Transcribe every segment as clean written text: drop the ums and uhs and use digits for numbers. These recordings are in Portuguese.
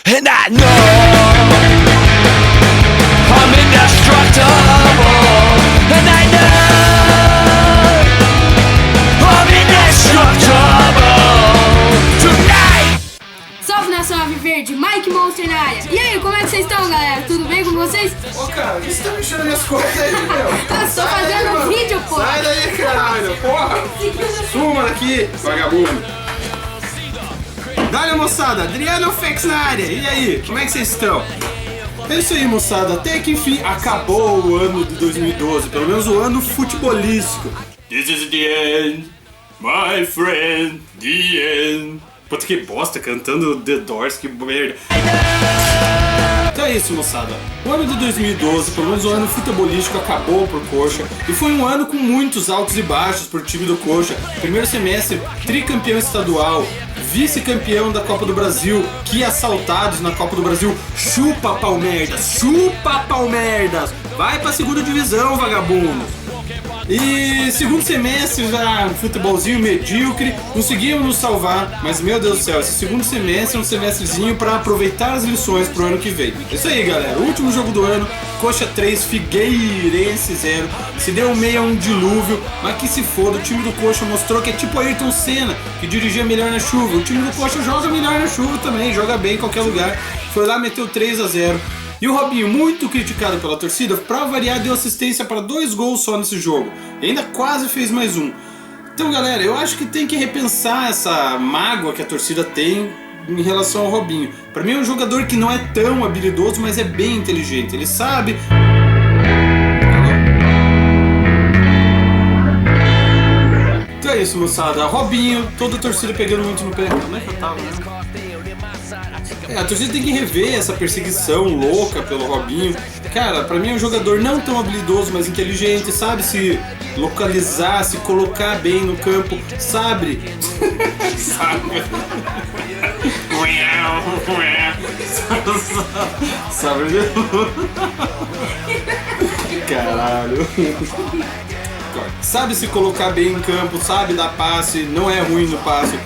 And I know I'm indestructible. And I know I'm indestructible tonight. Salve nação Alviverde, Mike Monster na área. E aí, como é que vocês estão, galera? Tudo bem com vocês? Ô, cara, você tá mexendo minhas coisas aí, meu? Eu estou fazendo um vídeo, pô. Sai daí, caralho, porra! Suma daqui, vagabundo! Dale, moçada, Adriano Fex na área. E aí, como é que vocês estão? É isso aí, moçada, até que enfim acabou o ano de 2012, pelo menos o ano futebolístico. This is the end, my friend, the end. Puta que bosta, cantando The Doors, que merda. Então é isso, moçada. O ano de 2012, pelo menos o ano futebolístico, acabou por Coxa. E foi um ano com muitos altos e baixos pro time do Coxa. Primeiro semestre, tricampeão estadual, vice-campeão da Copa do Brasil. Que assaltados na Copa do Brasil. Chupa, Palmeiras! Chupa, Palmeiras! Vai pra segunda divisão, vagabundo! E segundo semestre já futebolzinho medíocre, conseguimos nos salvar, mas meu Deus do céu, esse segundo semestre é um semestrezinho pra aproveitar as lições pro ano que vem. É isso aí, galera, o último jogo do ano, Coxa 3, Figueirense 0, se deu meio a um dilúvio, mas que se foda, o time do Coxa mostrou que é tipo Ayrton Senna, que dirigia melhor na chuva. O time do Coxa joga melhor na chuva também, joga bem em qualquer lugar, foi lá, meteu 3-0. E o Robinho, muito criticado pela torcida, pra variar, deu assistência para 2 gols só nesse jogo. E ainda quase fez mais um. Então, galera, eu acho que tem que repensar essa mágoa que a torcida tem em relação ao Robinho. Pra mim é um jogador que não é tão habilidoso, mas é bem inteligente. Ele sabe... Então é isso, moçada. Robinho, toda a torcida pegando muito no pé. Como é que eu tava, né? A torcida tem que rever essa perseguição louca pelo Robinho. Cara, pra mim é um jogador não tão habilidoso, mas inteligente, sabe se localizar, se colocar bem no campo, sabe? Sabe? Caralho. Sabe se colocar bem em campo, sabe dar passe, não é ruim no passe.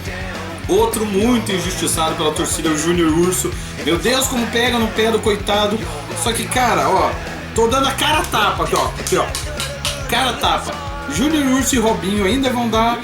Outro muito injustiçado pela torcida é o Júnior Urso. Meu Deus, como pega no pé do coitado. Só que, cara, ó, tô dando a cara a tapa aqui, ó. Cara a tapa. Júnior Urso e Robinho ainda vão dar,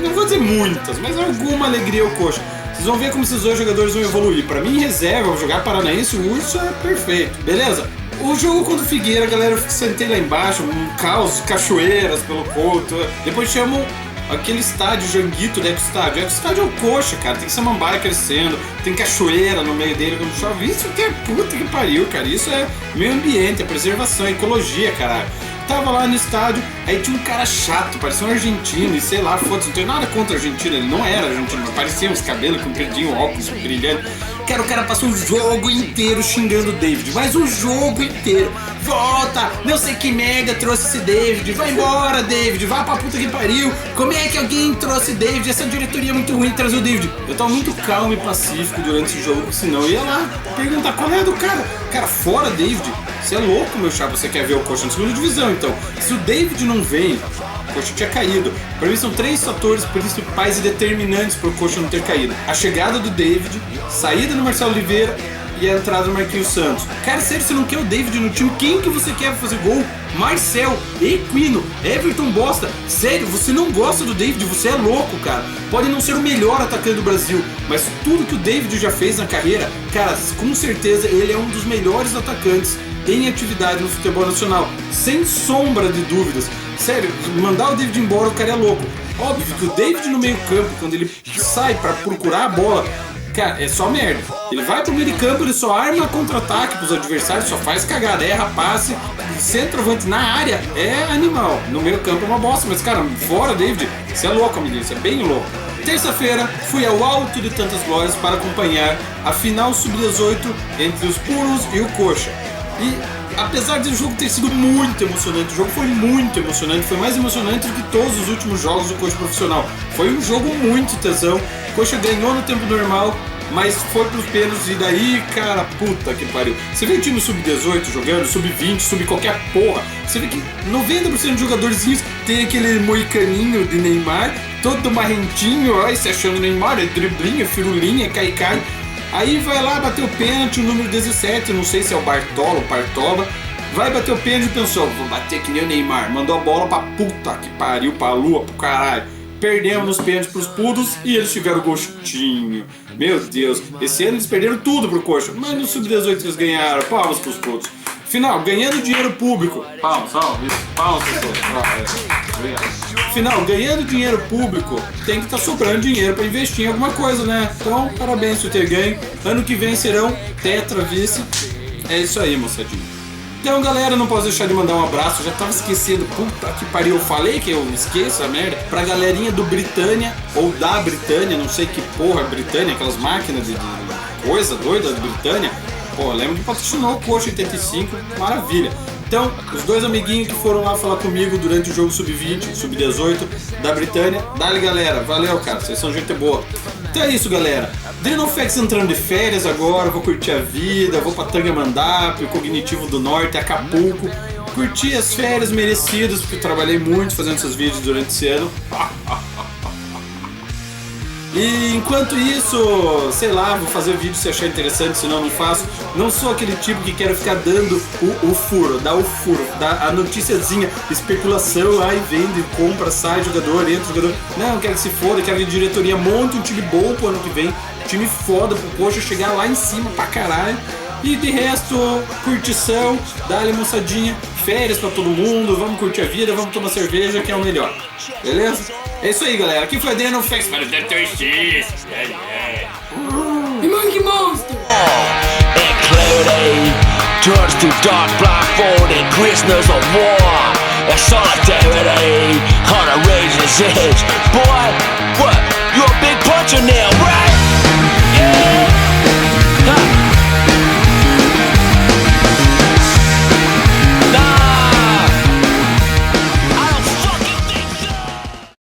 não vou dizer muitas, mas alguma alegria ao Coxa. Vocês vão ver como esses dois jogadores vão evoluir. Pra mim, reserva, vou jogar Paranaense, o Urso é perfeito, beleza? O jogo contra o Figueira, galera, eu sentei lá embaixo, um caos, cachoeiras pelo couto. Depois chamam aquele estádio, Janguito, do Eco-Estádio. Eco-Estádio é o Coxa, cara, tem samambaia crescendo, tem cachoeira no meio dele quando chove. Isso que é puta que pariu, cara, isso é meio ambiente, é preservação, é ecologia, caralho. Tava lá no estádio, aí tinha um cara chato, parecia um argentino, e sei lá, foda-se, não tenho nada contra o argentino, ele não era argentino, mas parecia uns cabelos compridinhos, óculos brilhando. Cara, o cara passou o jogo inteiro xingando o David, mas o jogo inteiro. Volta, não sei que merda trouxe esse David, vai embora, David, vai pra puta que pariu. Como é que alguém trouxe David? Essa diretoria é muito ruim de trazer o David. Eu tava muito calmo e pacífico durante esse jogo, senão eu ia lá perguntar qual é do cara. Cara, fora David, você é louco, meu chapa, você quer ver o Coxa na segunda divisão, então. Se o David não vem, o Coxa tinha caído. Pra mim são 3 fatores principais e determinantes pro Coxa não ter caído: a chegada do David, saída do Marcelo Oliveira e a entrada do Marquinhos Santos. Cara, sério, você não quer o David no time? Quem que você quer fazer gol? Marcel, Equino, Everton Bosta. Sério, você não gosta do David, você é louco, cara. Pode não ser o melhor atacante do Brasil, mas tudo que o David já fez na carreira, cara, com certeza ele é um dos melhores atacantes em atividade no futebol nacional, sem sombra de dúvidas. Sério, mandar o David embora, o cara é louco. Óbvio que o David no meio campo, quando ele sai pra procurar a bola, cara, é só merda. Ele vai pro meio de campo, ele só arma contra-ataque pros adversários, só faz cagada, erra passe, centroavante na área, é animal. No meio campo é uma bosta, mas cara, fora David, você é louco, amiguinho, você é bem louco. Terça-feira, fui ao alto de tantas glórias para acompanhar a final sub-18 entre os Puros e o Coxa. E apesar do jogo ter sido muito emocionante, o jogo foi muito emocionante, foi mais emocionante do que todos os últimos jogos do Coxa profissional. Foi um jogo muito tesão, o Coxa ganhou no tempo normal, mas foi pros pênaltis e daí, cara, puta que pariu. Você vê o time sub-18 jogando, sub-20, sub qualquer porra, você vê que 90% dos jogadorzinhos tem aquele moicaninho de Neymar, todo marrentinho, ó, se achando Neymar, é driblinha, firulinha, cai. Aí vai lá bater o pênalti, o número 17, não sei se é o Bartola ou Partoba. Vai bater o pênalti e pensou, vou bater que nem o Neymar. Mandou a bola pra puta que pariu, pra lua, pro caralho. Perdemos nos pênaltis pros pudos e eles tiveram gostinho. Meu Deus, esse ano eles perderam tudo pro Coxa, mas no Sub-18 eles ganharam, palmas pros putos. Final, ganhando dinheiro público. Palmas, palmas pessoas. Final, ganhando dinheiro público, tem que estar sobrando dinheiro pra investir em alguma coisa, né? Então, parabéns por ter ganho. Ano que vem serão tetra vice. É isso aí, moçadinha. Então, galera, não posso deixar de mandar um abraço. Já tava esquecendo, puta que pariu. Eu falei que eu esqueço a merda. Pra galerinha do Britânia, ou da Britânia, não sei que porra é Britânia, aquelas máquinas de coisa doida da Britânia. Pô, lembro que patrocinou o Coxa 85, maravilha. Então, os dois amiguinhos que foram lá falar comigo durante o jogo Sub-20, Sub-18 da Britânia, dale galera, valeu cara, vocês são gente boa. Então é isso galera, Drenofex entrando de férias agora, vou curtir a vida, vou pra Tangamandapé, Cognitivo do Norte, Acapulco, curtir as férias merecidas, porque eu trabalhei muito fazendo esses vídeos durante esse ano. E enquanto isso, sei lá, vou fazer vídeo se achar interessante, senão não faço. Não sou aquele tipo que quero ficar dando o furo, dar a noticiazinha, especulação, aí vende, compra, sai jogador, entra jogador. Não, quero que se foda, quero que a diretoria monte um time bom pro ano que vem, time foda pro Coxa chegar lá em cima pra caralho. E de resto, curtição, dá-lhe moçadinha, férias pra todo mundo, vamos curtir a vida, vamos tomar cerveja que é o melhor. Beleza? É isso aí, galera. Aqui foi a Drenofex para o Dr. X. E Monkey Monster! Including turns to dark blindfolded prisoners of war. A solidarity on a razor's edge. Boy, what? You're a big puncher now, right?